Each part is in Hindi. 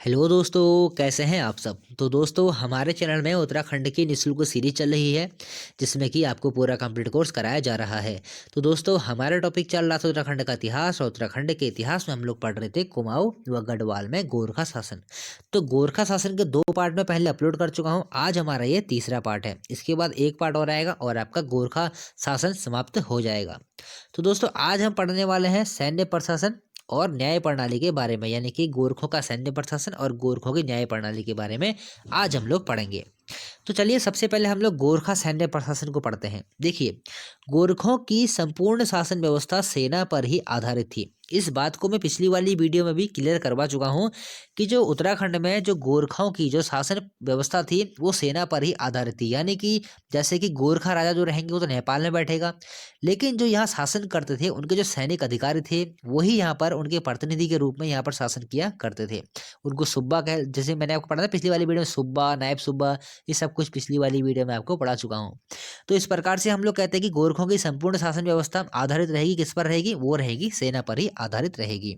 हेलो दोस्तों, कैसे हैं आप सब। तो दोस्तों, हमारे चैनल में उत्तराखंड की निःशुल्क सीरीज चल रही है जिसमें कि आपको पूरा कंप्लीट कोर्स कराया जा रहा है। तो दोस्तों, हमारा टॉपिक चल रहा था उत्तराखंड का इतिहास, और उत्तराखंड के इतिहास में हम लोग पढ़ रहे थे कुमाऊं व गढ़वाल में गोरखा शासन। तो गोरखा शासन के 2 पार्ट में पहले अपलोड कर चुका हूँ। आज हमारा ये तीसरा पार्ट है। इसके बाद एक पार्ट और आएगा और आपका गोरखा शासन समाप्त हो जाएगा। तो दोस्तों, आज हम पढ़ने वाले हैं सैन्य प्रशासन और न्याय प्रणाली के बारे में, यानी कि गोरखों का सैन्य प्रशासन और गोरखों की न्याय प्रणाली के बारे में आज हम लोग पढ़ेंगे। तो चलिए, सबसे पहले हम लोग गोरखा सैन्य प्रशासन को पढ़ते हैं। देखिए, गोरखों की संपूर्ण शासन व्यवस्था सेना पर ही आधारित थी। इस बात को मैं पिछली वाली वीडियो में भी क्लियर करवा चुका हूँ कि जो उत्तराखंड में जो गोरखाओं की जो शासन व्यवस्था थी वो सेना पर ही आधारित थी। यानी कि जैसे कि गोरखा राजा जो रहेंगे वो तो नेपाल में बैठेगा, लेकिन जो यहाँ शासन करते थे उनके जो सैनिक अधिकारी थे वही यहाँ पर उनके प्रतिनिधि के रूप में यहाँ पर शासन किया करते थे। उनको सुब्बा कह, जैसे मैंने आपको पढ़ा था पिछली वाली वीडियो में, सुब्बा, नायब सुब्बा, ये सब कुछ पिछली वाली वीडियो में आपको पढ़ा चुका हूँ। तो इस प्रकार से हम लोग कहते हैं कि गोरखों की संपूर्ण शासन व्यवस्था आधारित रहेगी, किस पर रहेगी, वो रहेगी सेना पर ही आधारित रहेगी।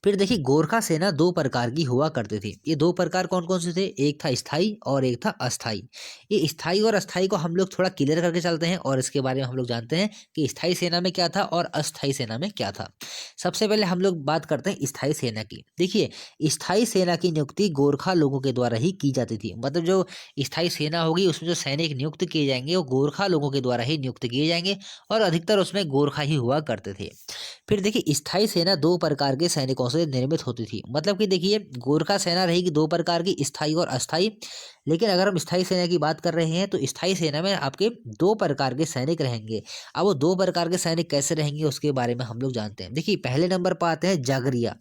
फिर देखिए, गोरखा सेना 2 प्रकार की हुआ करती थी। ये 2 प्रकार कौन कौन से थे, एक था स्थाई और एक था अस्थाई। ये स्थाई और अस्थाई को हम लोग थोड़ा क्लियर करके चलते हैं और इसके बारे में हम लोग जानते हैं कि स्थाई सेना में क्या था और अस्थाई सेना में क्या था। सबसे पहले हम लोग बात करते हैं स्थाई सेना की। देखिए, स्थाई सेना की नियुक्ति गोरखा लोगों के द्वारा ही की जाती थी। मतलब जो स्थाई सेना होगी उसमें जो सैनिक नियुक्त किए जाएंगे वो गोरखा लोगों के द्वारा ही नियुक्त किए जाएंगे और अधिकतर उसमें गोरखा ही हुआ करते थे। फिर देखिए, स्थाई सेना 2 प्रकार के सैनिकों से निर्मित होती थी। मतलब कि देखिए, गोरखा सेना रहेगी 2 प्रकार की, स्थाई और अस्थाई। लेकिन अगर हम स्थाई सेना की बात कर रहे हैं तो स्थाई सेना में आपके 2 प्रकार के सैनिक रहेंगे। अब वो 2 प्रकार के सैनिक कैसे रहेंगे उसके बारे में हम लोग जानते हैं। देखिए, पहले नंबर पर आते हैं जागरिया।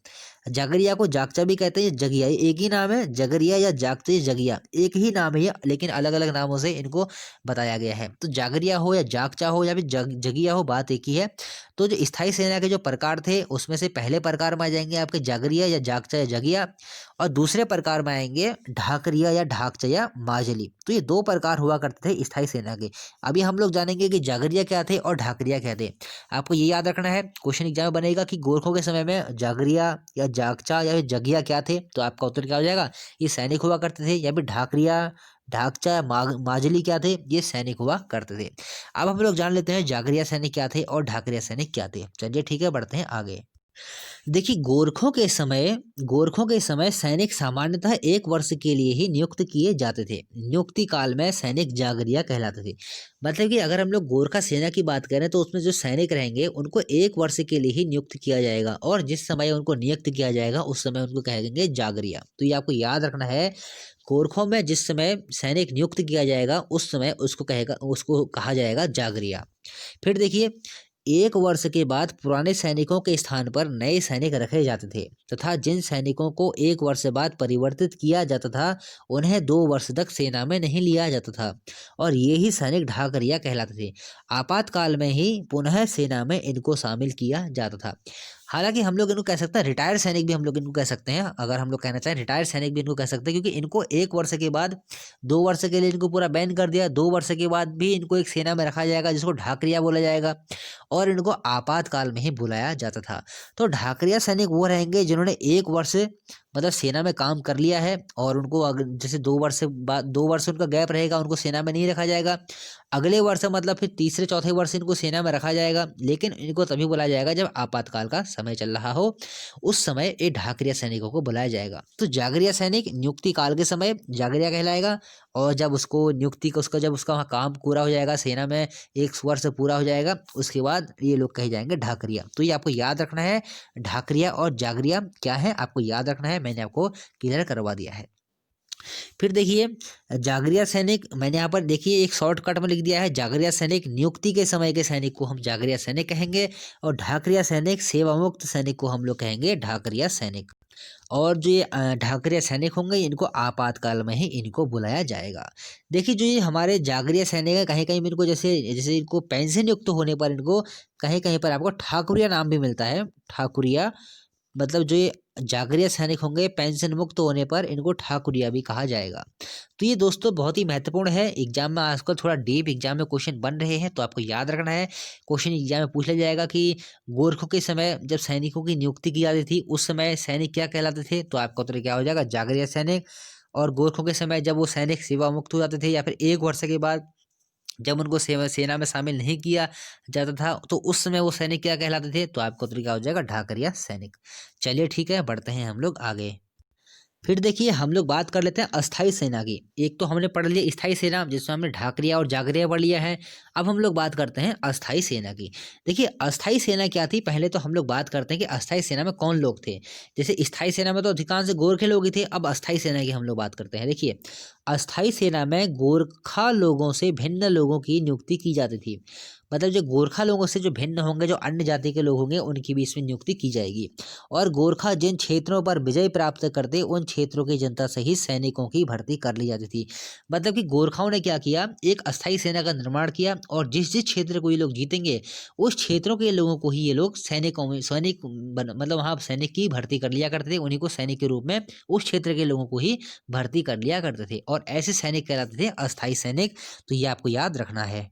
जागरिया को जागचा भी कहते हैं, जगिया, ये एक ही नाम है। जगरिया या जागचा या जगिया एक ही नाम है ये, लेकिन अलग अलग नामों से इनको बताया गया है। तो जागरिया हो या जागचा हो या फिर जगिया हो, बात एक ही है। तो जो स्थाई सेना के जो प्रकार थे उसमें से पहले प्रकार में आ जाएंगे आपके जागरिया या जागचा या जगिया, और दूसरे प्रकार में आएंगे ढाकरिया या ढाकचा या माजली। तो ये 2 प्रकार हुआ करते थे स्थाई सेना के। अभी हम लोग जानेंगे कि जागरिया क्या थे और ढाकरिया क्या थे। आपको ये याद रखना है, क्वेश्चन एग्जाम में बनेगा कि गोरखों के समय में जागरिया या जागचा या फिर जगिया क्या थे, तो आपका उत्तर क्या हो जाएगा, ये सैनिक हुआ करते थे। या फिर ढाकरिया, ढाकचा, माजली क्या थे, ये सैनिक हुआ करते थे। अब हम लोग जान लेते हैं जागरिया सैनिक क्या थे और ढाकरिया सैनिक क्या थे। चलिए ठीक है, बढ़ते हैं आगे। देखिए, गोरखों के समय सैनिक सामान्यतः 1 वर्ष के लिए ही नियुक्त किए जाते थे। नियुक्ति काल में सैनिक जागरिया कहलाते थे। मतलब कि अगर हम लोग गोरखा सेना की बात करें तो उसमें जो सैनिक रहेंगे उनको 1 वर्ष के लिए ही नियुक्त किया जाएगा, और जिस समय उनको नियुक्त किया जाएगा उस समय उनको कहेंगे जागरिया। तो ये आपको याद रखना है, गोरखों में जिस समय सैनिक नियुक्त किया जाएगा उस समय उसको कहा जाएगा जागरिया। फिर देखिए, 1 वर्ष के बाद पुराने सैनिकों के स्थान पर नए सैनिक रखे जाते थे, तथा जिन सैनिकों को 1 वर्ष बाद परिवर्तित किया जाता था उन्हें 2 वर्ष तक सेना में नहीं लिया जाता था, और ये ही सैनिक ढाकरिया कहलाते थे। आपातकाल में ही पुनः सेना में इनको शामिल किया जाता था। हालांकि हम लोग इनको कह सकते हैं रिटायर्ड सैनिक भी हम लोग इनको कह सकते हैं। अगर हम लोग कहना चाहें रिटायर्ड सैनिक भी इनको कह सकते हैं, क्योंकि इनको 1 वर्ष के बाद 2 वर्ष के लिए इनको पूरा बैन कर दिया। 2 वर्ष के बाद भी इनको एक सेना में रखा जाएगा जिसको ढाकरिया बोला जाएगा, और इनको आपातकाल में ही बुलाया जाता था। तो ढाकरिया सैनिक वो रहेंगे जिन्होंने 1 वर्ष मतलब सेना में काम कर लिया है, और उनको जैसे 2 वर्ष बाद 2 वर्ष उनका गैप रहेगा, उनको सेना में नहीं रखा जाएगा। अगले वर्ष मतलब फिर तीसरे चौथे वर्ष इनको सेना में रखा जाएगा, लेकिन इनको तभी बुलाया जाएगा जब आपातकाल का समय चल रहा हो। उस समय ये ढाकरिया सैनिकों को बुलाया जाएगा। तो जागरिया सैनिक नियुक्ति काल के समय जागरिया कहलाएगा, और जब उसको नियुक्ति का उसका जब उसका काम पूरा हो जाएगा, सेना में 1 वर्ष पूरा हो जाएगा, उसके बाद ये लोग कहे जाएंगे ढाकरिया। तो ये आपको याद रखना है, ढाकरिया और जागरिया क्या है आपको याद रखना है, मैंने आपको क्लियर करवा दिया है। फिर देखिए, जागरिया सैनिक मैंने यहाँ पर देखिए एक शॉर्टकट में लिख दिया है। जागरिया सैनिक नियुक्ति के समय के सैनिक को हम जागरिया सैनिक कहेंगे, और ढाकरिया सैनिक सेवामुक्त सैनिक को हम लोग कहेंगे ढाकरिया सैनिक। और जो ये ढाकरिया सैनिक होंगे इनको आपातकाल में ही इनको बुलाया जाएगा। देखिए, जो ये हमारे जागरिया सैनिक है, कहीं कहीं में इनको जैसे जैसे इनको पेंशन युक्त होने पर इनको कहीं कहीं पर आपको ठाकुरिया नाम भी मिलता है। ठाकुरिया मतलब जो ये जागरिया सैनिक होंगे पेंशन मुक्त होने पर इनको ठाकुरिया भी कहा जाएगा। तो ये दोस्तों बहुत ही महत्वपूर्ण है, एग्जाम में आजकल थोड़ा डीप एग्जाम में क्वेश्चन बन रहे हैं, तो आपको याद रखना है। क्वेश्चन एग्जाम में पूछ लिया जाएगा कि गोरखों के समय जब सैनिकों की नियुक्ति की जाती थी उस समय सैनिक क्या कहलाते थे, तो आपका उत्तर क्या हो जाएगा, जागरिया सैनिक। और गोरखों के समय जब वो सैनिक सेवा मुक्त हो जाते थे या फिर 1 वर्ष के बाद जब उनको सेना में शामिल नहीं किया जाता था तो उस समय वो सैनिक क्या कहलाते थे, तो आपका उत्तर क्या हो जाएगा, ढाकरिया सैनिक। चलिए ठीक है, बढ़ते हैं हम लोग आगे। फिर देखिए हम लोग बात कर लेते हैं अस्थाई सेना की। एक तो हमने पढ़ लिया स्थाई सेना जिसमें हमने ढाकरिया और जागरिया पढ़ लिया है। अब हम लोग बात करते हैं अस्थाई सेना की। देखिए अस्थाई सेना क्या थी, पहले तो हम लोग बात करते हैं कि अस्थाई सेना में कौन लोग थे। जैसे स्थाई सेना में तो अधिकांश गोरखे लोग ही थे, अब अस्थाई सेना की हम लोग बात करते हैं। देखिए अस्थाई सेना में गोरखा लोगों से भिन्न लोगों की नियुक्ति की जाती थी। मतलब जो गोरखा लोगों से जो भिन्न होंगे, जो अन्य जाति के लोग होंगे, उनकी भी इसमें नियुक्ति की जाएगी। और गोरखा जिन क्षेत्रों पर विजय प्राप्त करते उन क्षेत्रों की जनता सहित सैनिकों की भर्ती कर ली जाती थी। मतलब कि गोरखाओं ने क्या किया, एक अस्थायी सेना का निर्माण किया और जिस जिस क्षेत्र को ये लोग जीतेंगे उस क्षेत्रों के लोगों को ही ये लोग सैनिकों में मतलब वहाँ सैनिक की भर्ती कर लिया करते थे। उन्हीं को सैनिक के रूप में उस क्षेत्र के लोगों को ही भर्ती कर लिया करते थे और ऐसे सैनिक कहलाते थे अस्थायी सैनिक। तो ये आपको याद रखना है।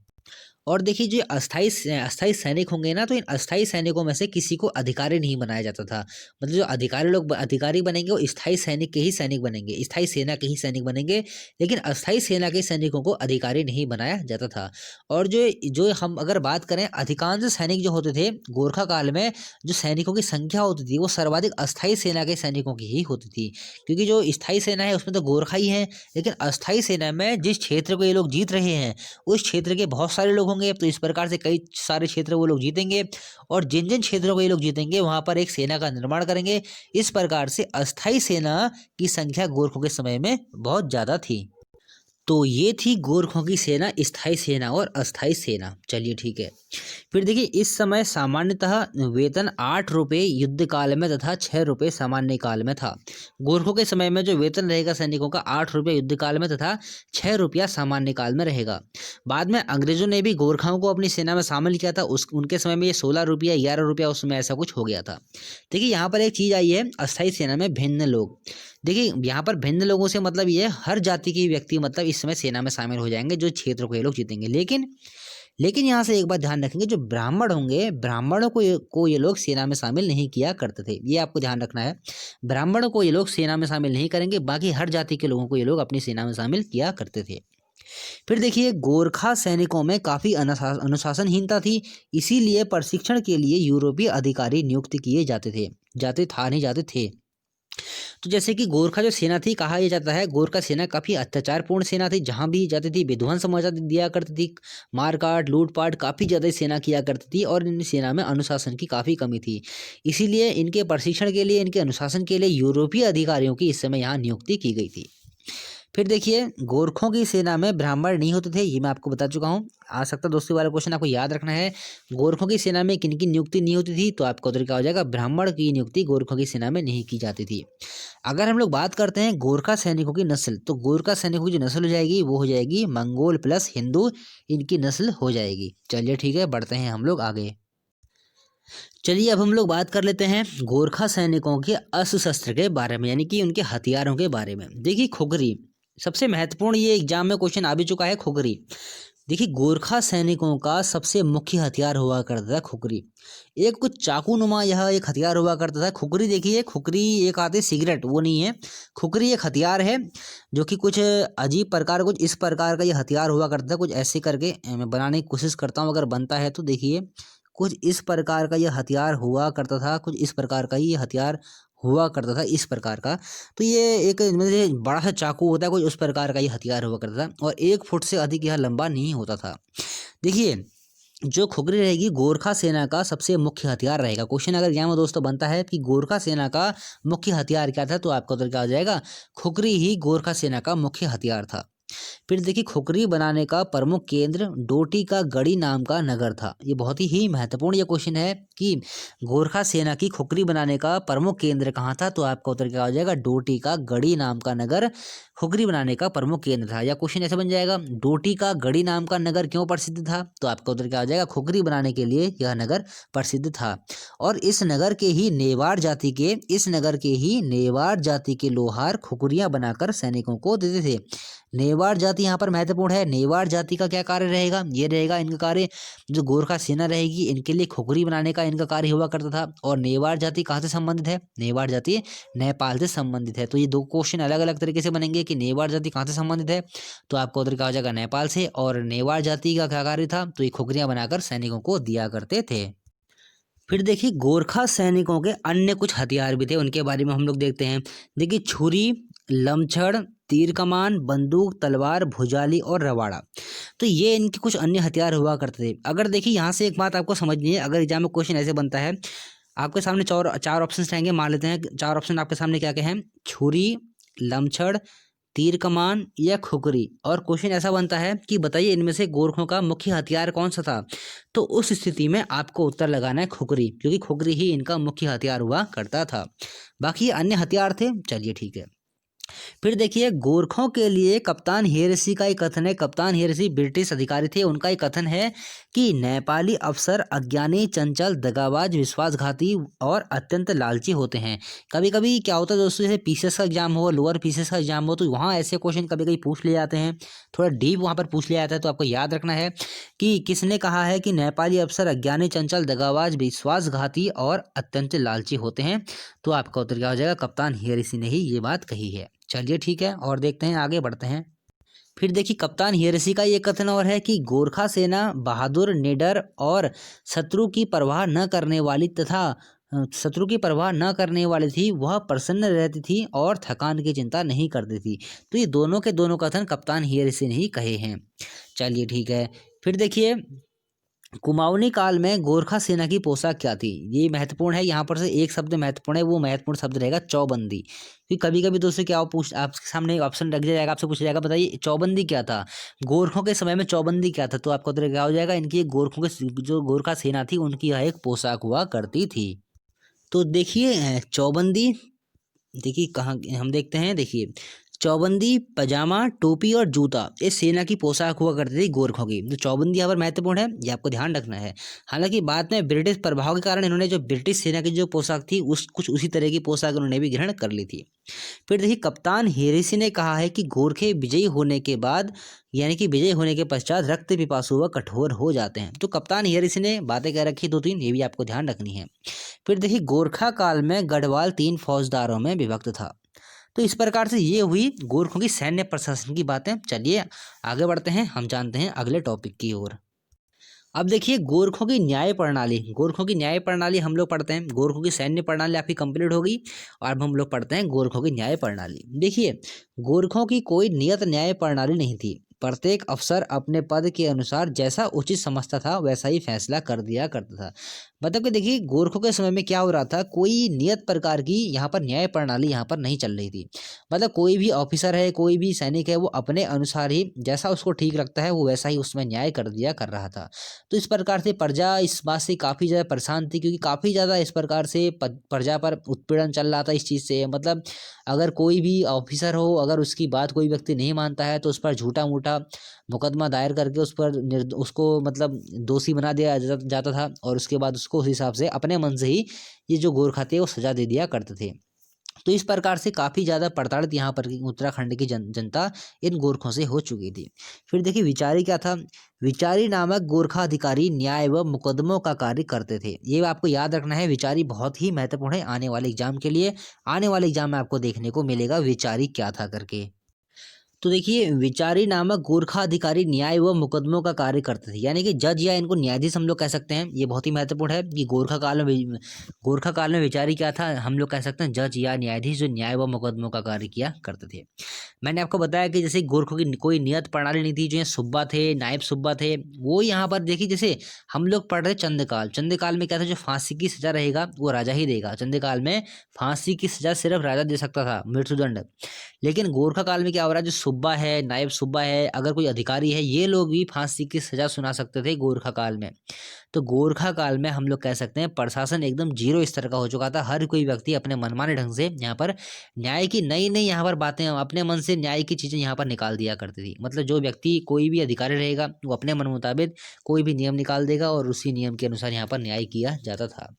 और देखिए जो अस्थाई सैनिक होंगे ना, तो इन अस्थाई सैनिकों में से किसी को अधिकारी नहीं बनाया जाता था। मतलब जो अधिकारी लोग अधिकारी बनेंगे वो स्थायी सैनिक के ही सैनिक बनेंगे, स्थायी सेना के ही सैनिक बनेंगे, लेकिन अस्थाई सेना के सैनिकों को अधिकारी नहीं बनाया जाता था। और जो जो हम अगर बात करें, अधिकांश सैनिक जो होते थे गोरखा काल में, जो सैनिकों की संख्या होती थी वो सर्वाधिक अस्थाई सेना के सैनिकों की ही होती थी। क्योंकि जो स्थायी सेना है उसमें तो गोरखा ही है, लेकिन अस्थाई सेना में जिस क्षेत्र को ये लोग जीत रहे हैं उस क्षेत्र के बहुत सारे लोग होंगे, तो इस प्रकार से कई सारे क्षेत्र वो लोग जीतेंगे और जिन जिन क्षेत्रों को ये लोग जीतेंगे वहां पर एक सेना का निर्माण करेंगे। इस प्रकार से अस्थाई सेना की संख्या गोरखों के समय में बहुत ज्यादा थी। तो ये थी गोरखों की सेना, स्थायी सेना और अस्थाई सेना। चलिए ठीक है। फिर देखिए इस समय सामान्यतः वेतन 8 रुपये युद्ध काल में तथा 6 रुपये सामान्य काल में था। गोरखों के समय में जो वेतन रहेगा सैनिकों का 8 रुपये युद्ध काल में तथा 6 रुपया सामान्य काल में रहेगा। बाद में अंग्रेजों ने भी गोरखाओं को अपनी सेना में शामिल किया था, उनके समय में ये 16 रुपया 11 रुपया उस समय ऐसा कुछ हो गया था। देखिए यहाँ पर एक चीज़ आई है, अस्थाई सेना में भिन्न लोग। देखिए यहाँ पर भिन्न लोगों से मतलब ये हर जाति के व्यक्ति मतलब इस समय सेना में शामिल हो जाएंगे जो क्षेत्र को ये लोग जीतेंगे। लेकिन यहाँ से एक बात ध्यान रखेंगे, जो ब्राह्मण होंगे ब्राह्मणों को ये लोग सेना में शामिल नहीं किया करते थे, ये आपको ध्यान रखना है। ब्राह्मणों को ये लोग सेना में शामिल नहीं करेंगे, बाकी हर जाति के लोगों को ये लोग अपनी सेना में शामिल किया करते थे। फिर देखिए गोरखा सैनिकों में काफी अनुशासनहीनता थी, इसीलिए प्रशिक्षण के लिए यूरोपीय अधिकारी नियुक्त किए जाते थे। तो जैसे कि गोरखा जो सेना थी, कहा यह जाता है गोरखा सेना काफी अत्याचारपूर्ण सेना थी, जहां भी जाती थी विध्वंस मचा दिया करती थी, मारकाट लूटपाट काफी ज्यादा सेना किया करती थी और इन सेना में अनुशासन की काफी कमी थी। इसीलिए इनके प्रशिक्षण के लिए, इनके अनुशासन के लिए यूरोपीय अधिकारियों की इस समय यहाँ नियुक्ति की गई थी। फिर देखिए गोरखों की सेना में ब्राह्मण नहीं होते थे, ये मैं आपको बता चुका हूँ। आ सकता दोस्तों वाला क्वेश्चन आपको याद रखना है, गोरखों की सेना में किन की नियुक्ति नहीं होती थी, तो आपका उत्तर क्या हो जाएगा, ब्राह्मण की नियुक्ति गोरखों की सेना में नहीं की जाती थी। अगर हम लोग बात करते हैं गोरखा सैनिकों की नस्ल, तो गोरखा सैनिकों की जो नस्ल हो जाएगी वो हो जाएगी मंगोल प्लस हिंदू, इनकी नस्ल हो जाएगी। चलिए ठीक है, बढ़ते हैं हम लोग आगे। चलिए अब हम लोग बात कर लेते हैं गोरखा सैनिकों के अस्त्र शस्त्र के बारे में, यानी कि उनके हथियारों के बारे में। देखिए खुगरी सबसे महत्वपूर्ण, ये एग्जाम में क्वेश्चन आ भी चुका है, खुगरी। देखिए गोरखा सैनिकों का सबसे मुख्य हथियार हुआ करता था खुगरी। एक कुछ चाकू नुमा यह एक हथियार हुआ करता था। खुगरी देखिए, खुगरी एक आती सिगरेट, वो नहीं है, खुगरी एक हथियार है जो कि कुछ अजीब प्रकार, कुछ इस प्रकार का ये हथियार हुआ करता था। कुछ ऐसे करके मैं बनाने की कोशिश करता हूँ, अगर बनता है तो देखिए कुछ इस प्रकार का यह हथियार हुआ करता था, कुछ इस प्रकार का ही ये हथियार हुआ करता था, इस प्रकार का। तो ये एक मतलब बड़ा सा चाकू होता है, कुछ उस प्रकार का ये हथियार हुआ करता था और 1 फुट से अधिक यह लंबा नहीं होता था। देखिए जो खुगरी रहेगी गोरखा सेना का सबसे मुख्य हथियार रहेगा। क्वेश्चन अगर यहाँ में दोस्तों बनता है कि गोरखा सेना का मुख्य हथियार क्या था, तो आपका उत्तर क्या हो जाएगा, खुगरी ही गोरखा सेना का मुख्य हथियार था। फिर देखिए खुखरी बनाने का प्रमुख केंद्र डोटी का गढ़ी नाम का नगर था। ये बहुत ही महत्वपूर्ण ये क्वेश्चन है कि गोरखा सेना की खुखरी बनाने का प्रमुख केंद्र कहाँ था, तो आपका उत्तर क्या हो जाएगा, डोटी का गढ़ी नाम का नगर खुखरी बनाने का प्रमुख केंद्र था। या क्वेश्चन ऐसे बन जाएगा, डोटी का गढ़ी नाम का नगर क्यों प्रसिद्ध था, तो आपका उत्तर क्या हो जाएगा, खुखरी बनाने के लिए यह नगर प्रसिद्ध था। और इस नगर के ही नेवार जाति के लोहार खुखरियां बनाकर सैनिकों को देते थे। नेवार जाति यहाँ पर महत्वपूर्ण है। नेवार जाति का क्या कार्य रहेगा, ये रहेगा इनका कार्य, जो गोरखा सेना रहेगी इनके लिए खुखरी बनाने का इनका कार्य हुआ करता था। और नेवार जाति कहाँ से संबंधित है, नेवार जाति नेपाल से संबंधित है। तो ये दो क्वेश्चन अलग अलग तरीके से बनेंगे कि नेवार जाति कहाँ से संबंधित है, तो आपका उत्तर क्या हो जाएगा, नेपाल से। और नेवार जाति का क्या कार्य था, तो ये खुखरियां बनाकर सैनिकों को दिया करते थे। फिर देखिए गोरखा सैनिकों के अन्य कुछ हथियार भी थे, उनके बारे में हम लोग देखते हैं। देखिए छुरी, लमछड़, तीर कमान, बंदूक, तलवार, भुजाली और रवाड़ा, तो ये इनके कुछ अन्य हथियार हुआ करते थे। अगर देखिए यहाँ से एक बात आपको समझनी है, अगर एग्जाम में क्वेश्चन ऐसे बनता है, आपके सामने चार ऑप्शन रहेंगे, मान लेते हैं चार ऑप्शन आपके सामने क्या क्या हैं, छुरी, लमछड़, तीर कमान या खुखरी, और क्वेश्चन ऐसा बनता है कि बताइए इनमें से गोरखों का मुख्य हथियार कौन सा था, तो उस स्थिति में आपको उत्तर लगाना है खुखरी, क्योंकि खुखरी ही इनका मुख्य हथियार हुआ करता था। बाकी अन्य हथियार थे, चलिए ठीक है। फिर देखिए गोरखों के लिए कप्तान हेरसी का एक कथन है, कप्तान हेरसी ब्रिटिश अधिकारी थे, उनका एक कथन है कि नेपाली अफसर अज्ञानी, चंचल, दगाबाज, विश्वासघाती और अत्यंत लालची होते हैं। कभी कभी क्या होता है दोस्तों, जैसे पीसीएस का एग्जाम हो, लोअर पीसीएस का एग्जाम हो, तो वहाँ ऐसे क्वेश्चन कभी कभी पूछ लिए जाते हैं, थोड़ा डीप वहाँ पर पूछ लिया जाता है। तो आपको याद रखना है कि किसने कहा है कि नेपाली अफसर अज्ञानी, चंचल, दगाबाज, विश्वासघाती और अत्यंत लालची होते हैं, तो आपका उत्तर क्या हो जाएगा, कप्तान हेरसी ने ही ये बात कही है। चलिए ठीक है, और देखते हैं, आगे बढ़ते हैं। फिर देखिए कप्तान हेरसी का ये कथन और है कि गोरखा सेना बहादुर, निडर और शत्रु की परवाह न करने वाली थी, वह प्रसन्न रहती थी और थकान की चिंता नहीं करती थी। तो ये दोनों के दोनों कथन कप्तान हेरसी ने ही कहे हैं। चलिए ठीक है। फिर देखिए कुमाऊनी काल में गोरखा सेना की पोशाक क्या थी, ये महत्वपूर्ण है। यहाँ पर से एक शब्द महत्वपूर्ण है, वो महत्वपूर्ण शब्द रहेगा चौबंदी। क्योंकि कभी कभी दोस्तों क्या आपके सामने ऑप्शन रख जाएगा, आपसे पूछा जाएगा बताइए चौबंदी क्या था, गोरखों के समय में चौबंदी क्या था, तो आपका उत्तर क्या हो जाएगा, इनकी गोरखों के जो गोरखा सेना थी उनकी यह एक पोशाक हुआ करती थी। तो देखिए चौबंदी, देखिए कहाँ हम देखते हैं, देखिए चौबंदी, पजामा, टोपी और जूता, ये सेना की पोशाक हुआ करती थी गोरखों की। तो चौबंदी यहाँ पर महत्वपूर्ण है, ये आपको ध्यान रखना है। हालांकि बाद में ब्रिटिश प्रभाव के कारण इन्होंने जो ब्रिटिश सेना की जो पोशाक थी कुछ उसी तरह की पोशाक उन्होंने भी ग्रहण कर ली थी। फिर देखिए कप्तान हेरेसी ने कहा है कि गोरखे विजयी होने के बाद, यानी कि विजयी होने के पश्चात रक्त पिपासु व कठोर हो जाते हैं। तो कप्तान हेरेसी ने बातें कह रखी दो तीन, ये भी आपको ध्यान रखनी है। फिर देखिए गोरखा काल में गढ़वाल 3 फौजदारों में विभक्त था। तो इस प्रकार से ये हुई गोरखों की सैन्य प्रशासन की बातें। चलिए आगे बढ़ते हैं, हम जानते हैं अगले टॉपिक की ओर। अब देखिए गोरखों की न्याय प्रणाली हम लोग पढ़ते हैं। गोरखों की सैन्य प्रणाली आपकी कंप्लीट हो गई, और अब हम लोग पढ़ते हैं गोरखों की न्याय प्रणाली। देखिए गोरखों की कोई नियत न्याय प्रणाली नहीं थी। प्रत्येक अफसर अपने पद के अनुसार जैसा उचित समझता था वैसा ही फैसला कर दिया करता था। मतलब कि देखिए गोरखों के समय में क्या हो रहा था, कोई नियत प्रकार की यहाँ पर न्याय प्रणाली यहाँ पर नहीं चल रही थी। मतलब कोई भी ऑफिसर है, कोई भी सैनिक है, वो अपने अनुसार ही जैसा उसको ठीक लगता है वो वैसा ही उसमें न्याय कर रहा था। तो इस प्रकार से प्रजा इस बात से काफ़ी ज़्यादा परेशान थी, क्योंकि काफ़ी ज़्यादा इस प्रकार से प्रजा पर उत्पीड़न चल रहा था इस चीज़ से। मतलब अगर कोई भी ऑफिसर हो, अगर उसकी बात कोई व्यक्ति नहीं मानता है तो उस पर झूठा मूठा मुकदमा दायर करके उसको मतलब दोषी बना दिया जाता था, और उसके बाद उसको उस हिसाब से अपने मन से ही ये जो गोरखा थे वो सजा दे दिया करते थे। तो इस प्रकार से काफ़ी ज़्यादा प्रताड़ित यहाँ पर की उत्तराखंड की जनता इन गोरखों से हो चुकी थी। फिर देखिए विचारी क्या था, विचारी नामक गोरखा अधिकारी न्याय व मुकदमों का कार्य करते थे। ये आपको याद रखना है, विचारी बहुत ही महत्वपूर्ण है आने वाले एग्जाम के लिए। आने वाले एग्जाम में आपको देखने को मिलेगा विचारी क्या था करके। तो देखिए विचारी नामक गोरखा अधिकारी न्याय व मुकदमों का कार्य करते थे, यानी कि जज या इनको न्यायाधीश हम लोग कह सकते हैं। ये बहुत ही महत्वपूर्ण है कि गोरखा काल में विचारी क्या था, हम लोग कह सकते हैं जज या न्यायाधीश, जो न्याय व मुकदमों का कार्य किया करते थे। मैंने आपको बताया कि जैसे गोरखों की कोई नियत प्रणाली नहीं थी, जो ये सुब्बा थे, नायब सुब्बा थे, वो यहाँ पर देखिए जैसे हम लोग पढ़ रहे चंद्रकाल। चंद्रकाल में क्या था, जो फांसी की सजा रहेगा वो राजा ही देगा। चंद्रकाल में फांसी की सजा सिर्फ राजा दे सकता था, मृत्युदंड। लेकिन गोरखा काल में क्या हो रहा है, जो सुब्बा है, नायब सुब्बा है, अगर कोई अधिकारी है, ये लोग भी फांसी की सजा सुना सकते थे गोरखा काल में। तो गोरखा काल में हम लोग कह सकते हैं प्रशासन एकदम जीरो स्तर का हो चुका था। हर कोई व्यक्ति अपने मनमाने ढंग से यहाँ पर न्याय की नई नई यहाँ पर बातें, अपने मन से न्याय की चीजें यहाँ पर निकाल दिया करती थी। मतलब जो व्यक्ति कोई भी अधिकारी रहेगा वो अपने मन मुताबिक कोई भी नियम निकाल देगा और उसी नियम के अनुसार यहाँ पर न्याय किया जाता था।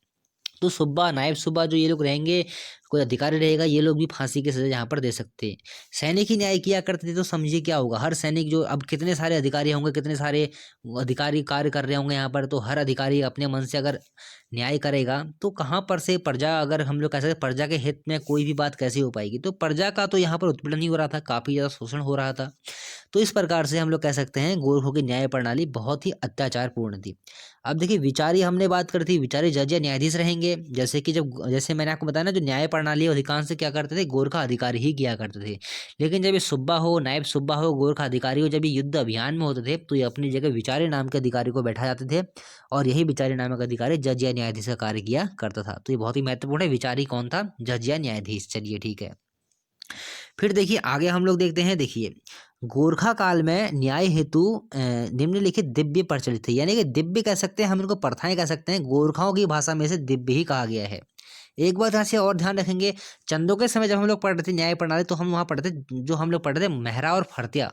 तो सुब्बा, नायब सुब्बा जो ये लोग रहेंगे, कोई अधिकारी रहेगा, ये लोग भी फांसी की सजा यहाँ पर दे सकते हैं। सैनिक ही न्याय किया करते थे, तो समझिए क्या होगा। हर सैनिक जो, अब कितने सारे अधिकारी होंगे, कितने सारे अधिकारी कार्य कर रहे होंगे यहाँ पर, तो हर अधिकारी अपने मन से अगर न्याय करेगा तो कहाँ पर से प्रजा, अगर हम लोग कह सकते प्रजा के हित में कोई भी बात कैसे हो पाएगी। तो प्रजा का तो यहाँ पर उत्पीड़न ही हो रहा था, काफी ज्यादा शोषण हो रहा था। तो इस प्रकार से हम लोग कह सकते हैं गोरखों की न्याय प्रणाली बहुत ही अत्याचारपूर्ण थी। अब देखिए विचारी हमने बात करी थी, विचारी जज या न्यायाधीश रहेंगे। जैसे कि जैसे मैंने आपको बताया ना, जो न्याय प्रणाली अधिकांश क्या करते थे, गोरखा अधिकारी ही किया करते थे। लेकिन जब ये सुब्बा हो, नायब सुब्बा हो, गोरखा अधिकारी हो, जब ये युद्ध अभियान में होते थे, तो ये अपनी जगह विचारी नाम के अधिकारी को बैठा जाते थे और यही विचारी नामक अधिकारी जज या न्यायाधीश का कार्य किया करता था। तो ये बहुत ही महत्वपूर्ण है। विचारी कौन था? जज या न्यायाधीश। चलिए ठीक है। फिर देखिए आगे हम लोग देखते हैं। देखिए गोरखा काल में न्याय हेतु निम्नलिखित दिव्य प्रचलित थे, यानी कि दिव्य कह सकते हैं हम, इनको प्रथाएं कह सकते हैं। गोरखाओं की भाषा में से दिव्य ही कहा गया है। एक बात यहाँ से और ध्यान रखेंगे, चंदों के समय जब हम लोग पढ़ रहे थे न्याय प्रणाली, तो हम वहाँ पढ़ते थे, जो हम लोग पढ़ रहे थे मेहरा और फरतिया।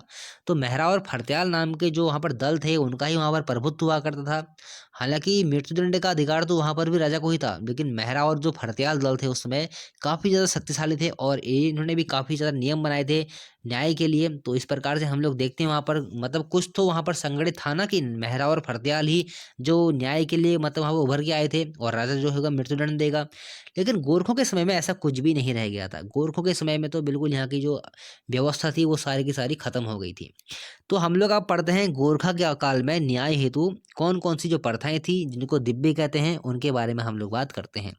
तो मेहरा और फरत्याल नाम के जो वहाँ पर दल थे, उनका ही वहाँ पर प्रभुत्व हुआ करता था। हालांकि मृत्युदंड का अधिकार तो वहाँ पर भी राजा को ही था, लेकिन मेहरा और जो फरत्याल दल थे उस समय काफ़ी ज़्यादा शक्तिशाली थे और इन्होंने भी काफ़ी ज़्यादा नियम बनाए थे न्याय के लिए। तो इस प्रकार से हम लोग देखते हैं वहाँ पर, मतलब कुछ तो वहाँ पर संगठित था ना, कि मेहरा और फरत्याल ही जो न्याय के लिए मतलब वहाँ पर उभर के आए थे और राजा जो होगा मृत्युदंड देगा। लेकिन गोरखों के समय में ऐसा कुछ भी नहीं रह गया था। गोरखों के समय में तो बिल्कुल यहाँ की जो व्यवस्था थी वो सारी की सारी खत्म हो गई थी। तो हम लोग अब पढ़ते हैं गोरखा के काल में न्याय हेतु कौन कौन सी जो प्रथाएं थी, जिनको दिव्य कहते हैं, उनके बारे में हम लोग बात करते हैं।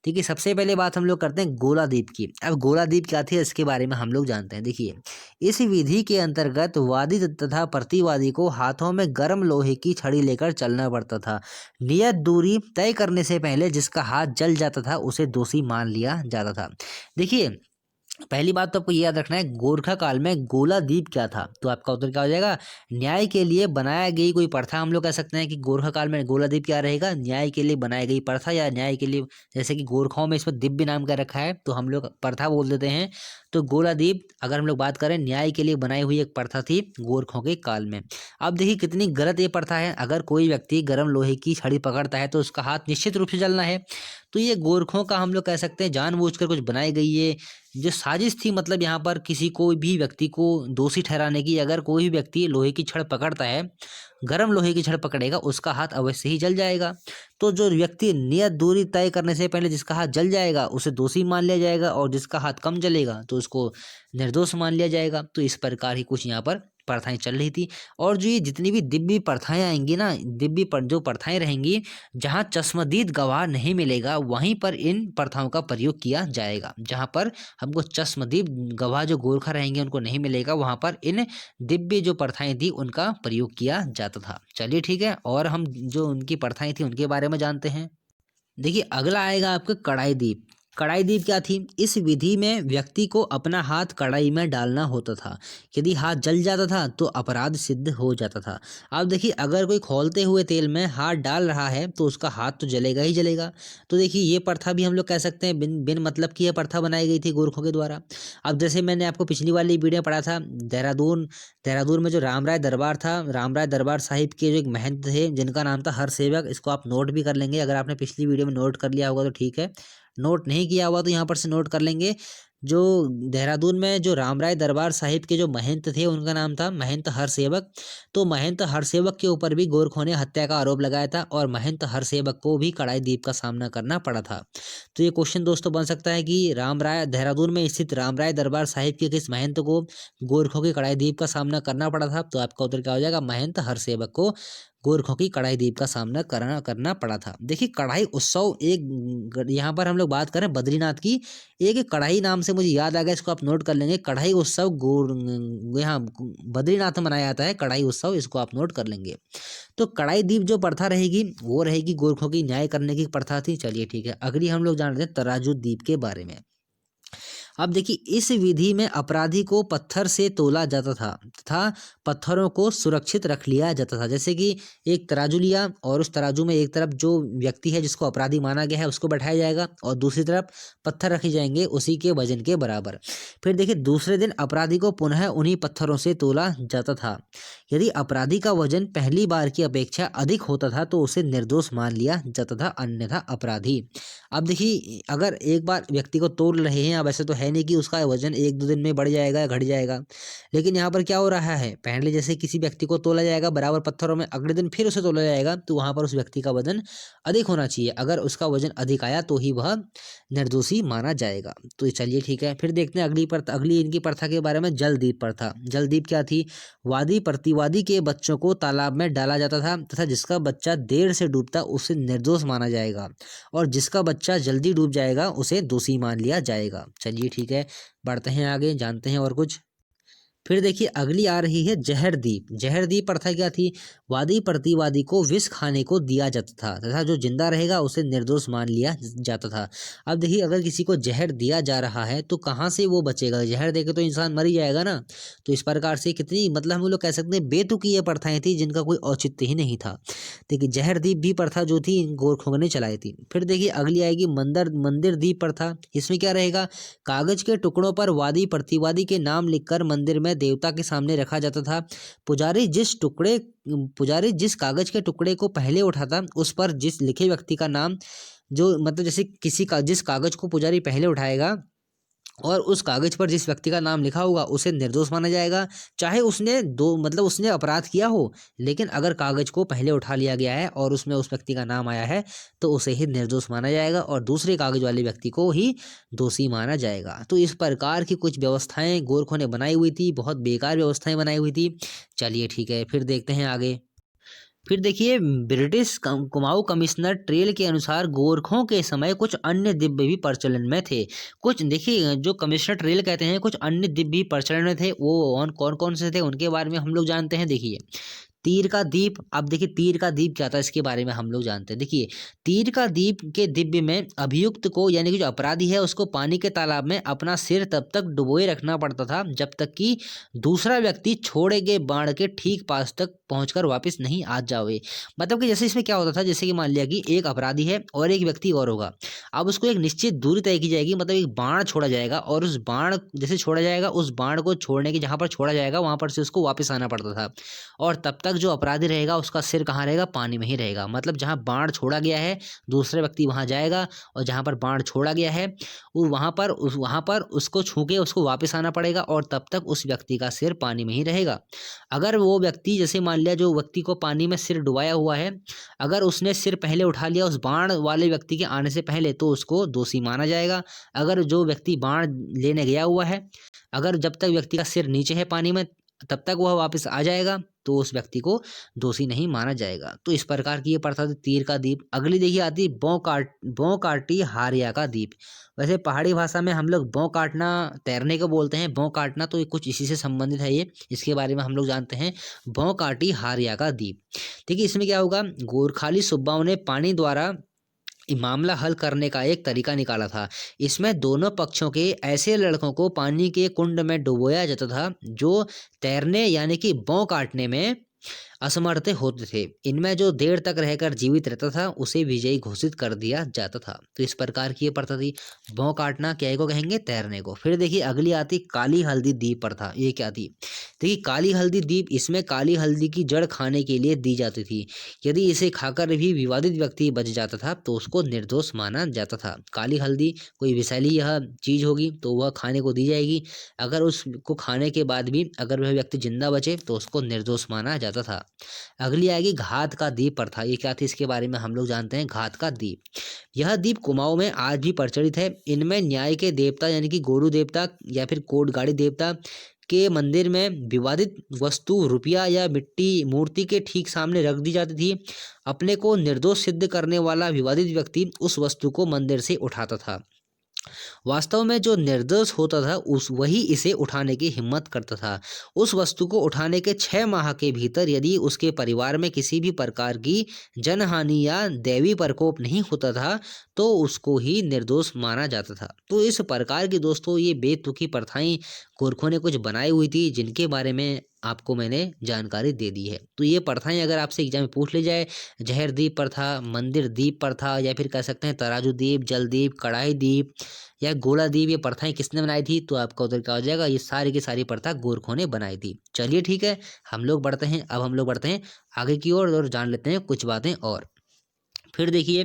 ठीक है, सबसे पहले बात हम लोग करते हैं गोलादीप की। अब गोलादीप क्या थी, इसके बारे में हम लोग जानते हैं। देखिए इस विधि के अंतर्गत वादी तथा प्रतिवादी को हाथों में गर्म लोहे की छड़ी लेकर चलना पड़ता था। नियत दूरी तय करने से पहले जिसका हाथ जल जाता था उसे दोषी मान लिया जाता था। देखिए पहली बात तो आपको ये याद रखना है, गोरखा काल में गोलादीप क्या था। तो आपका उत्तर क्या हो जाएगा, न्याय के लिए बनाया गई कोई प्रथा। हम लोग कह सकते हैं कि गोरखा काल में गोलादीप क्या रहेगा, न्याय के लिए बनाई गई प्रथा, या न्याय के लिए, जैसे कि गोरखाओं में इस पर दिव्य नाम क्या रखा है तो हम लोग प्रथा बोल देते हैं। तो गोलादीप अगर हम लोग बात करें, न्याय के लिए बनाई हुई एक प्रथा थी गोरखों के काल में। अब देखिए कितनी गलत ये प्रथा है। अगर कोई व्यक्ति गर्म लोहे की छड़ी पकड़ता है तो उसका हाथ निश्चित रूप से जलना है। तो ये गोरखों का हम लोग कह सकते हैं जानबूझकर कुछ बनाई गई है जो साजिश थी। मतलब यहाँ पर किसी को भी व्यक्ति को दोषी ठहराने की। अगर कोई भी व्यक्ति लोहे की छड़ पकड़ता है, गर्म लोहे की छड़ पकड़ेगा, उसका हाथ अवश्य ही जल जाएगा। तो जो व्यक्ति नियत दूरी तय करने से पहले जिसका हाथ जल जाएगा उसे दोषी मान लिया जाएगा, और जिसका हाथ कम जलेगा तो उसको निर्दोष मान लिया जाएगा। तो इस प्रकार ही कुछ यहाँ पर प्रथाएं चल रही थी। और जो ये जितनी भी दिव्य प्रथाएं आएंगी ना, दिव्य पर जो प्रथाएं रहेंगी, जहाँ चश्मदीद गवाह नहीं मिलेगा वहीं पर इन प्रथाओं का प्रयोग किया जाएगा। जहाँ पर हमको चश्मदीद गवाह जो गोरखा रहेंगे उनको नहीं मिलेगा, वहाँ पर इन दिव्य जो प्रथाएं थी उनका प्रयोग किया जाता था। चलिए ठीक है, और हम जो उनकी प्रथाएं थी उनके बारे में जानते हैं। देखिए अगला आएगा आपके कड़ाई दीप। कड़ाई दीप क्या थी, इस विधि में व्यक्ति को अपना हाथ कड़ाई में डालना होता था। यदि हाथ जल जाता था तो अपराध सिद्ध हो जाता था। अब देखिए अगर कोई खौलते हुए तेल में हाथ डाल रहा है तो उसका हाथ तो जलेगा ही जलेगा। तो देखिए ये प्रथा भी हम लोग कह सकते हैं बिन बिन मतलब की यह प्रथा बनाई गई थी गोरखों के द्वारा। अब जैसे मैंने आपको पिछली वाली वीडियो में पढ़ा था, देहरादून में जो रामराय दरबार था, रामराय दरबार साहिब के जो एक महंत थे जिनका नाम था हरसेवक। इसको आप नोट भी कर लेंगे, अगर आपने पिछली वीडियो में नोट कर लिया होगा तो ठीक है, नोट नहीं किया हुआ तो यहाँ पर से नोट कर लेंगे। जो देहरादून में जो रामराय दरबार साहिब के जो महंत थे उनका नाम था महंत हरसेवक। तो महंत हरसेवक के ऊपर भी गोरखों ने हत्या का आरोप लगाया था और महंत हरसेवक को भी कड़ाई दीप का सामना करना पड़ा था। तो ये क्वेश्चन दोस्तों बन सकता है कि रामराय देहरादून में स्थित रामराय दरबार साहिब के किस महंत को गोरखों के कड़ाई दीप का सामना करना पड़ा था। तो आपका उत्तर क्या हो जाएगा, महंत हरसेवक को गोरखों की कड़ाई दीप का सामना करना पड़ा था। देखिए कड़ाई उत्सव एक यहाँ पर हम लोग बात करें बद्रीनाथ की, एक कड़ाई नाम से मुझे याद आ गया, इसको आप नोट कर लेंगे। कड़ाई उत्सव यहाँ बद्रीनाथ में मनाया जाता है कड़ाई उत्सव, इसको आप नोट कर लेंगे। तो कड़ाई दीप जो प्रथा रहेगी वो रहेगी गोरखों की न्याय करने की प्रथा थी। चलिए ठीक है, अगली हम लोग जान रहे हैं तराजू दीप के बारे में। अब देखिए इस विधि में अपराधी को पत्थर से तोला जाता था तथा पत्थरों को सुरक्षित रख लिया जाता था। जैसे कि एक तराजू लिया और उस तराजू में एक तरफ जो व्यक्ति है जिसको अपराधी माना गया है उसको बैठाया जाएगा और दूसरी तरफ पत्थर रखे जाएंगे उसी के वजन के बराबर। फिर देखिए दूसरे दिन अपराधी को पुनः उन्हीं पत्थरों से तोला जाता था। यदि अपराधी का वजन पहली बार की अपेक्षा अधिक होता था तो उसे निर्दोष मान लिया जाता था, अन्यथा अपराधी। अब देखिए अगर एक बार व्यक्ति को तोल रहे हैं, अब ऐसे तो है नहीं कि उसका वजन एक दो दिन में बढ़ जाएगा या घट जाएगा, लेकिन यहाँ पर क्या हो रहा है, पहले जैसे किसी व्यक्ति को तोला जाएगा बराबर पत्थरों में, अगले दिन फिर उसे तोला जाएगा तो वहां पर उस व्यक्ति का वजन अधिक होना चाहिए। अगर उसका वजन अधिक आया तो ही वह निर्दोषी माना जाएगा। तो चलिए ठीक है, फिर देखते हैं अगली इनकी प्रथा के बारे में। जलदीप प्रथा। जलदीप क्या थी? वादी प्रतिवादी के बच्चों को तालाब में डाला जाता था तथा जिसका बच्चा देर से डूबता उसे निर्दोष माना जाएगा और जिसका बच्चा जल्दी डूब जाएगा उसे दोषी मान लिया जाएगा। चलिए ठीक है, बढ़ते हैं आगे, जानते हैं और कुछ। फिर देखिए अगली आ रही है जहरदीप। जहरदीप प्रथा क्या थी? वादी प्रतिवादी को विष खाने को दिया जाता था तथा जो जिंदा रहेगा उसे निर्दोष मान लिया जाता था। अब देखिए अगर किसी को जहर दिया जा रहा है तो कहाँ से वो बचेगा? जहर देके तो इंसान मर ही जाएगा ना। तो इस प्रकार से कितनी मतलब हम लोग कह सकते हैं बेतुकी ये प्रथाएं थी जिनका कोई औचित्य ही नहीं था। देखिए जहरदीप भी प्रथा जो थी गोरखों ने चलाई थी। फिर देखिए अगली आएगी मंदिर दीप प्रथा। इसमें क्या रहेगा? कागज के टुकड़ों पर वादी प्रतिवादी के नाम लिखकर मंदिर में देवता के सामने रखा जाता था। पुजारी जिस कागज के टुकड़े को पहले उठाता उस पर जिस लिखे व्यक्ति का नाम, जो मतलब जैसे जिस कागज को पुजारी पहले उठाएगा और उस कागज पर जिस व्यक्ति का नाम लिखा होगा उसे निर्दोष माना जाएगा, चाहे उसने अपराध किया हो, लेकिन अगर कागज को पहले उठा लिया गया है और उसमें उस व्यक्ति का नाम आया है तो उसे ही निर्दोष माना जाएगा और दूसरे कागज वाले व्यक्ति को ही दोषी माना जाएगा। तो इस प्रकार की कुछ व्यवस्थाएं गोरखों ने बनाई हुई थी, बहुत बेकार व्यवस्थाएं बनाई हुई थी। चलिए ठीक है, फिर देखते हैं आगे। फिर देखिए ब्रिटिश कुमाऊं कमिश्नर ट्रेल के अनुसार गोरखों के समय कुछ अन्य दिव्य भी प्रचलन में थे। कुछ देखिए जो कमिश्नर ट्रेल कहते हैं कुछ अन्य दिव्य भी प्रचलन में थे, वो कौन कौन से थे उनके बारे में हम लोग जानते हैं। देखिए तीर का दीप। अब देखिए तीर का दीप क्या था इसके बारे में हम लोग जानते हैं। देखिए तीर का दीप के दिव्य में अभियुक्त को यानी कि जो अपराधी है उसको पानी के तालाब में अपना सिर तब तक डुबोए रखना पड़ता था जब तक कि दूसरा व्यक्ति छोड़े गए बाण के ठीक पास तक पहुंचकर वापस नहीं आ जावे। मतलब कि जैसे इसमें क्या होता था, जैसे कि मान लिया कि एक अपराधी है और एक व्यक्ति और होगा, अब उसको एक निश्चित दूरी तय की जाएगी, मतलब एक बाण छोड़ा जाएगा और उस बाण जैसे छोड़ा जाएगा उस बाण को छोड़ने की जहां पर छोड़ा जाएगा वहां पर से उसको वापस आना पड़ता था और तब तक जो अपराधी रहेगा उसका सिर कहाँ रहेगा? पानी में ही रहेगा। मतलब जहां बाण छोड़ा गया है दूसरा व्यक्ति वहां जाएगा और जहां पर बाण छोड़ा गया है वो वहां पर उसको छू के उसको वापस आना पड़ेगा और तब तक उस व्यक्ति का सिर पानी में ही रहेगा। अगर वो व्यक्ति जैसे मान लिया जो व्यक्ति को पानी में सिर डुबाया हुआ है, अगर उसने सिर पहले उठा लिया उस बाण वाले व्यक्ति के आने से पहले तो उसको दोषी माना जाएगा। अगर जो व्यक्ति बाण लेने गया हुआ है, अगर जब तक व्यक्ति का सिर नीचे है पानी में तब तक वह वापस आ जाएगा तो उस व्यक्ति को दोषी नहीं माना जाएगा। तो इस प्रकार की ये प्रथा थी तीर का दीप। अगली देखिए आती बौं काटी हारिया का दीप। वैसे पहाड़ी भाषा में हम लोग बौं काटना तैरने को बोलते हैं, बौं काटना तो कुछ इसी से संबंधित है ये, इसके बारे में हम लोग जानते हैं। बौं काटी हारिया का दीप। देखिए इसमें क्या होगा, गोरखाली सुब्बाओं ने पानी द्वारा मामला हल करने का एक तरीका निकाला था। इसमें दोनों पक्षों के ऐसे लड़कों को पानी के कुंड में डुबोया जाता था जो तैरने यानी कि बौं काटने में असमर्थ होते थे। इनमें जो देर तक रहकर जीवित रहता था उसे विजयी घोषित कर दिया जाता था। तो इस प्रकार की ये प्रथा थी। बौं काटना क्या को कहेंगे? तैरने को। फिर देखिए अगली आती काली हल्दी दीप प्रथा। ये क्या थी? देखिए काली हल्दी दीप, इसमें काली हल्दी की जड़ खाने के लिए दी जाती थी। यदि इसे खाकर भी विवादित व्यक्ति बच जाता था तो उसको निर्दोष माना जाता था। काली हल्दी कोई विषैली यह चीज होगी तो वह खाने को दी जाएगी। अगर उसको खाने के बाद भी अगर वह व्यक्ति जिंदा बचे तो उसको निर्दोष माना जाता था। अगली आएगी घात का दीप प्रथा। ये क्या थी इसके बारे में हम लोग जानते हैं। घात का दीप, यह दीप कुमाऊं में आज भी प्रचलित है। इनमें न्याय के देवता यानी कि गोरु देवता या फिर कोटगाड़ी देवता के मंदिर में विवादित वस्तु रुपया या मिट्टी मूर्ति के ठीक सामने रख दी जाती थी। अपने को निर्दोष सिद्ध करने वाला विवादित व्यक्ति उस वस्तु को मंदिर से उठाता था। वास्तव में जो निर्दोष होता था उस वही इसे उठाने की हिम्मत करता था। उस वस्तु को उठाने के 6 माह के भीतर यदि उसके परिवार में किसी भी प्रकार की जनहानि या दैवी प्रकोप नहीं होता था तो उसको ही निर्दोष माना जाता था। तो इस प्रकार की दोस्तों ये बेतुकी प्रथाएं गोरखों ने कुछ बनाई हुई थी, जिनके बारे में आपको मैंने जानकारी दे दी है। तो ये प्रथाएं अगर आपसे एग्जाम में पूछ ली जाए, जहर दीप प्रथा, मंदिर दीप प्रथा, या फिर कह सकते हैं तराजू दीप, जल दीप, कढ़ाई दीप या गोला दीप, ये प्रथाएं किसने बनाई थी, तो आपका उत्तर क्या हो जाएगा, ये सारी की सारी प्रथा गोरखों ने बनाई थी। चलिए ठीक है, हम लोग बढ़ते हैं आगे की ओर और जान लेते हैं कुछ बातें और। फिर देखिए,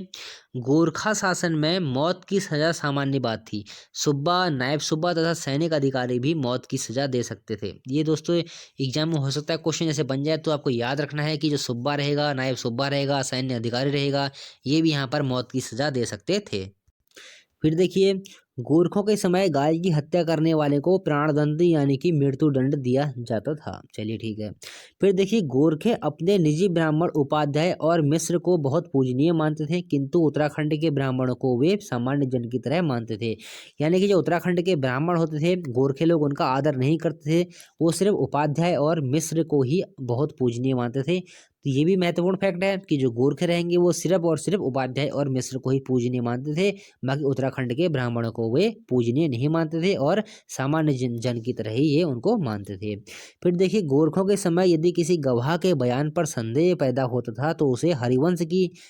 गोरखा शासन में मौत की सजा सामान्य बात थी। सुब्बा, नायब सुब्बा तथा सैनिक अधिकारी भी मौत की सजा दे सकते थे। ये दोस्तों एग्जाम में हो सकता है क्वेश्चन ऐसे बन जाए, तो आपको याद रखना है कि जो सुब्बा रहेगा, नायब सुब्बा रहेगा, सैन्य अधिकारी रहेगा, ये भी यहाँ पर मौत की सजा दे सकते थे। फिर देखिए, गोरखों के समय गाय की हत्या करने वाले को प्राणदंड यानी कि मृत्युदंड दिया जाता था। चलिए ठीक है। फिर देखिए, गोरखे अपने निजी ब्राह्मण उपाध्याय और मिश्र को बहुत पूजनीय मानते थे, किंतु उत्तराखंड के ब्राह्मणों को वे सामान्य जन की तरह मानते थे। यानी कि जो उत्तराखंड के ब्राह्मण होते थे, गोरखे लोग उनका आदर नहीं करते थे, वो सिर्फ उपाध्याय और मिश्र को ही बहुत पूजनीय मानते थे। तो ये भी महत्वपूर्ण फैक्ट है कि जो गोरखे रहेंगे वो सिर्फ और सिर्फ उपाध्याय और मिश्र को ही पूजनीय मानते थे, बाकी उत्तराखंड के ब्राह्मणों को वे पूजनीय नहीं मानते थे और सामान्य जन की तरह ही ये उनको मानते थे। फिर देखिए, गोरखों के समय यदि किसी गवाह के बयान पर संदेह पैदा होता था तो उसे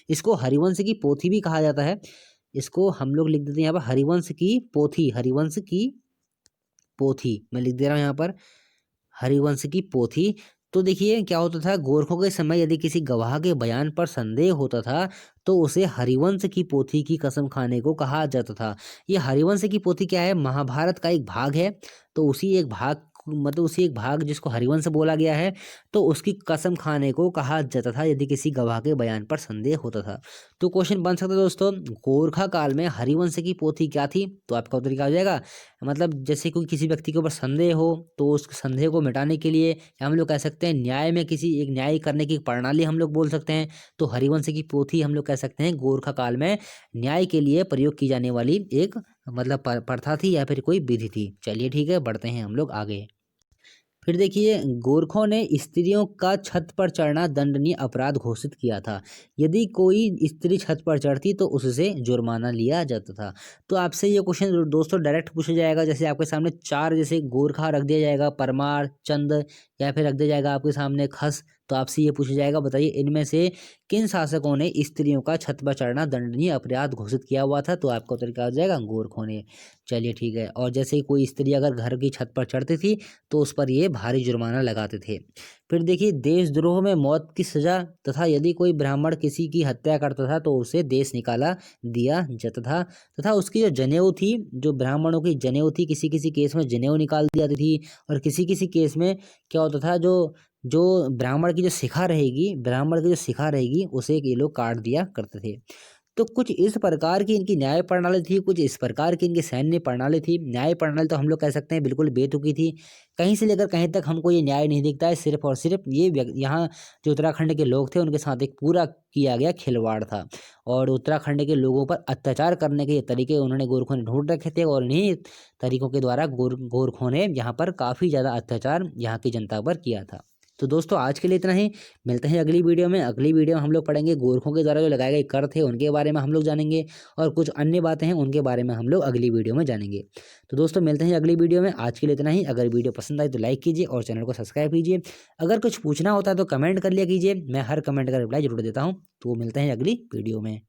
इसको हरिवंश की पोथी भी कहा जाता है। इसको हम लोग लिख देते हैं यहाँ पर हरिवंश की पोथी मैं लिख दे रहा हूँ यहाँ पर, हरिवंश की पोथी। तो देखिए क्या होता था, गोरखों के समय यदि किसी गवाह के बयान पर संदेह होता था तो उसे हरिवंश की पोथी की कसम खाने को कहा जाता था। ये हरिवंश की पोथी क्या है, महाभारत का एक भाग है। तो उसी एक भाग जिसको हरिवंश बोला गया है, तो उसकी कसम खाने को कहा जाता था यदि किसी गवाह के बयान पर संदेह होता था। तो क्वेश्चन बन सकता है दोस्तों, गोरखा काल में हरिवंश की पोथी क्या थी, तो आपका उत्तर क्या हो जाएगा, मतलब जैसे कोई किसी व्यक्ति के ऊपर संदेह हो तो उस संदेह को मिटाने के लिए, या हम लोग कह सकते हैं न्याय में किसी एक न्याय करने की प्रणाली हम लोग बोल सकते हैं, तो हरिवंश की पोथी हम लोग कह सकते हैं गोरखा काल में न्याय के लिए प्रयोग की जाने वाली एक मतलब प्रथा थी या फिर कोई विधि थी। चलिए ठीक है, बढ़ते हैं हम लोग आगे। फिर देखिए, गोरखों ने स्त्रियों का छत पर चढ़ना दंडनीय अपराध घोषित किया था। यदि कोई स्त्री छत पर चढ़ती तो उससे जुर्माना लिया जाता था। तो आपसे ये क्वेश्चन दोस्तों डायरेक्ट पूछा जाएगा, जैसे आपके सामने 4 जैसे गोरखा रख दिया जाएगा, परमार, चंद, या फिर रख दिया जाएगा आपके सामने खस। तो आपसे ये पूछा जाएगा, बताइए इनमें से किन शासकों ने स्त्रियों का छत पर चढ़ना दंडनीय अपराध घोषित किया हुआ था, तो आपका उत्तर क्या हो जाएगा, गोरखों ने। चलिए ठीक है। और जैसे ही कोई स्त्री अगर घर की छत पर चढ़ती थी तो उस पर ये भारी जुर्माना लगाते थे। फिर देखिए, देशद्रोह में मौत की सजा तथा यदि कोई ब्राह्मण किसी की हत्या करता था तो उसे देश निकाला दिया जाता था, तथा उसकी जो जनेऊ थी, जो ब्राह्मणों की जनेऊ थी, किसी किसी केस में जनेऊ निकाल दी जाती थी, और किसी किसी केस में क्या होता था, जो जो ब्राह्मण की जो शिखा रहेगी उसे ये लोग काट दिया करते थे। तो कुछ इस प्रकार की इनकी न्याय प्रणाली थी, कुछ इस प्रकार की इनकी सैन्य प्रणाली थी। न्याय प्रणाली तो हम लोग कह सकते हैं बिल्कुल बेतुकी थी, कहीं से लेकर कहीं तक हमको ये न्याय नहीं दिखता है। सिर्फ और सिर्फ ये यहाँ जो उत्तराखंड के लोग थे उनके साथ एक पूरा किया गया खिलवाड़ था, और उत्तराखंड के लोगों पर अत्याचार करने के ये तरीके उन्होंने गोरखों ने ढूंढ रखे थे, और इन्हीं तरीकों के द्वारा गोरखों ने यहाँ पर काफ़ी ज़्यादा अत्याचार यहाँ की जनता पर किया था। तो दोस्तों आज के लिए इतना ही, मिलते हैं अगली वीडियो में। अगली वीडियो में हम लोग पढ़ेंगे गोरखों के द्वारा जो लगाए गए कर थे उनके बारे में हम लोग जानेंगे, और कुछ अन्य बातें हैं उनके बारे में हम लोग अगली वीडियो में जानेंगे। तो दोस्तों मिलते हैं अगली वीडियो में, आज के लिए इतना ही। अगर वीडियो पसंद आए तो लाइक कीजिए और चैनल को सब्सक्राइब कीजिए। अगर कुछ पूछना होता है तो कमेंट कर लिया कीजिए, मैं हर कमेंट का रिप्लाई जरूर देता हूँ। तो मिलते हैं अगली वीडियो में।